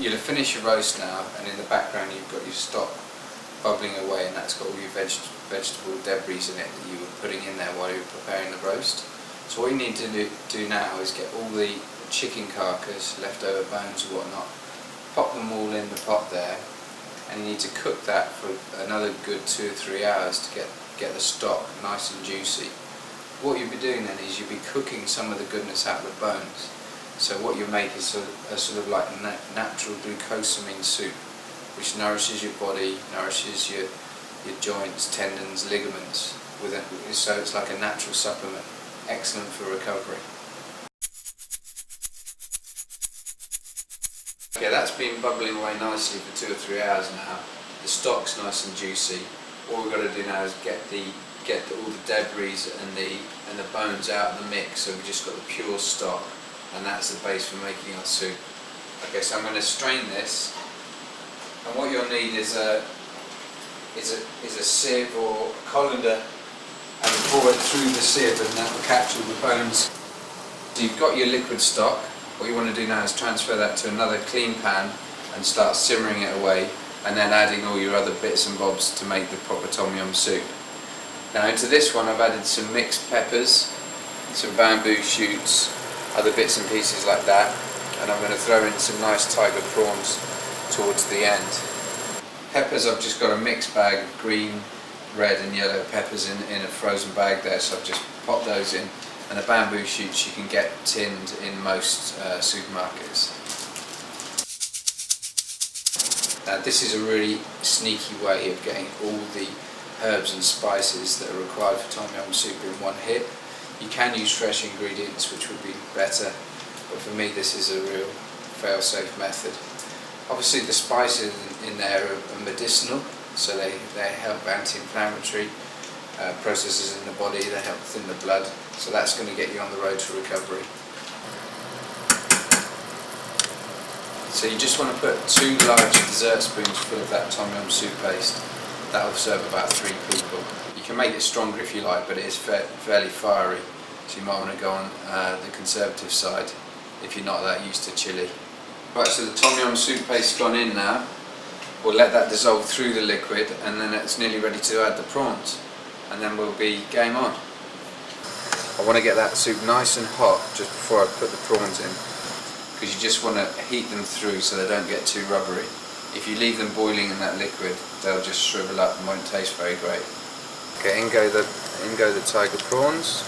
You'll have finished your roast now, and in the background you've got your stock bubbling away, and that's got all your vegetable debris in it that you were putting in there while you were preparing the roast. So what you need to do now is get all the chicken carcass, leftover bones or whatnot, pop them all in the pot there, and you need to cook that for another good 2 or 3 hours to get the stock nice and juicy. What you'll be doing then is you'll be cooking some of the goodness out of the bones. So what you'll make is a sort of like natural glucosamine soup, which nourishes your body, nourishes your joints, tendons, ligaments. So it's like a natural supplement, excellent for recovery. Okay, that's been bubbling away nicely for 2 or 3 hours now. The stock's nice and juicy. All we've got to do now is get all the debris and the bones out of the mix, so we've just got the pure stock, and that's the base for making our soup. Okay, so I'm going to strain this, and what you'll need is a sieve or a colander, and pour it through the sieve, and that will capture the bones. So you've got your liquid stock. What you want to do now is transfer that to another clean pan and start simmering it away, and then adding all your other bits and bobs to make the proper tom yum soup. Now into this one I've added some mixed peppers, some bamboo shoots, other bits and pieces like that, and I'm going to throw in some nice tiger prawns towards the end. Peppers, I've just got a mixed bag of green, red and yellow peppers in a frozen bag there, so I've just popped those in, and the bamboo shoots you can get tinned in most supermarkets. Now this is a really sneaky way of getting all the herbs and spices that are required for tom yum soup in one hit. You can use fresh ingredients, which would be better, but for me this is a real fail-safe method. Obviously the spices in there are medicinal, so they help anti-inflammatory processes in the body, they help thin the blood, so that's going to get you on the road to recovery. So you just want to put 2 large dessert spoons full of that tom yum soup paste. That will serve about 3 people. You can make it stronger if you like, but it is fairly fiery, so you might want to go on the conservative side if you're not that used to chilli. Right, so the tom yum soup paste's gone in now. We'll let that dissolve through the liquid, and then it's nearly ready to add the prawns, and then we'll be game on. I want to get that soup nice and hot just before I put the prawns in, because you just want to heat them through so they don't get too rubbery. If you leave them boiling in that liquid, they'll just shrivel up and won't taste very great. Okay, in go the tiger prawns.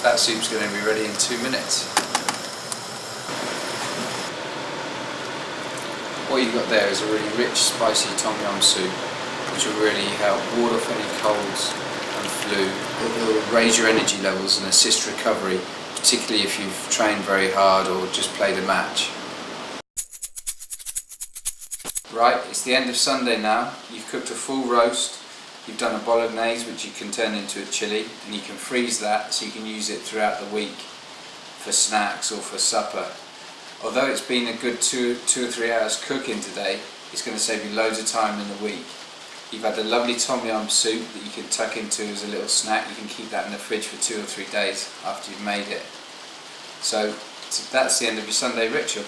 That soup's going to be ready in 2 minutes. What you've got there is a really rich, spicy tom yum soup, which will really help ward off any colds and flu. It will raise your energy levels and assist recovery, particularly if you've trained very hard or just played a match. Right, it's the end of Sunday now. You've cooked a full roast, you've done a bolognese which you can turn into a chilli, and you can freeze that so you can use it throughout the week for snacks or for supper. Although it's been a good 2 or 3 hours cooking today, it's going to save you loads of time in the week. You've had a lovely tom yum soup that you can tuck into as a little snack. You can keep that in the fridge for 2 or 3 days after you've made it. So that's the end of your Sunday ritual.